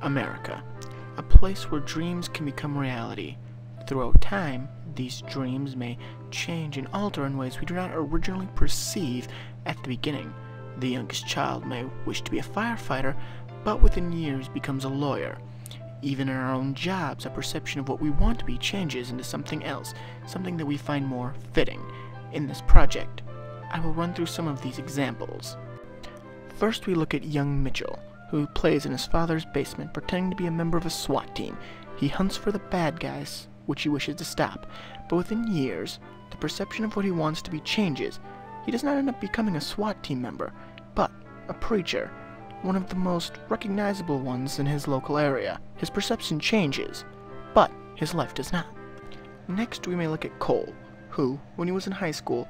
America, a place where dreams can become reality. Throughout time, these dreams may change and alter in ways we do not originally perceive at the beginning. The youngest child may wish to be a firefighter, but within years becomes a lawyer. Even in our own jobs, our perception of what we want to be changes into something else, something that we find more fitting. In this project, I will run through some of these examples. First, we look at young Mitchell, who plays in his father's basement pretending to be a member of a SWAT team. He hunts for the bad guys, which he wishes to stop, but within years, the perception of what he wants to be changes. He does not end up becoming a SWAT team member, but a preacher, one of the most recognizable ones in his local area. His perception changes, but his life does not. Next, we may look at Cole, who, when he was in high school,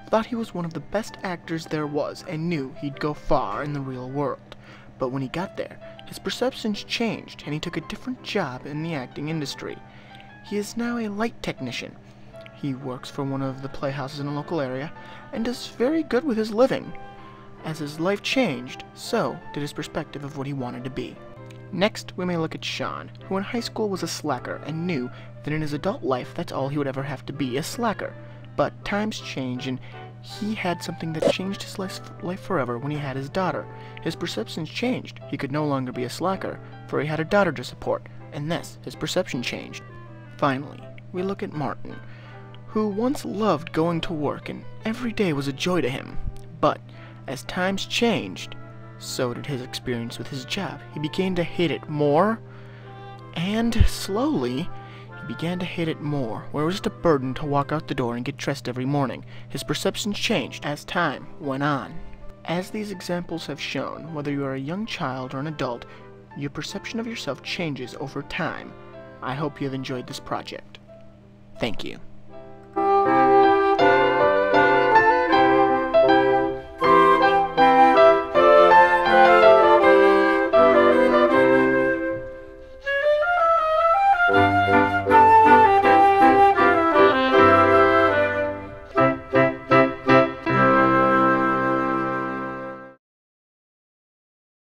thought he was one of the best actors there was and knew he'd go far in the real world. But when he got there, his perceptions changed and he took a different job in the acting industry. He is now a light technician. He works for one of the playhouses in a local area and does very good with his living. As his life changed, so did his perspective of what he wanted to be. Next, we may look at Sean, who in high school was a slacker and knew that in his adult life that's all he would ever have to be, a slacker. But times change and he had something that changed his life forever when he had his daughter. His perceptions changed. He could no longer be a slacker, for he had a daughter to support, and thus his perception changed. Finally, we look at Martin, who once loved going to work and every day was a joy to him. But as times changed, so did his experience with his job. He began to hate it more, and slowly, he began to hate it more, where it was just a burden to walk out the door and get dressed every morning. His perceptions changed as time went on. As these examples have shown, whether you are a young child or an adult, your perception of yourself changes over time. I hope you have enjoyed this project. Thank you.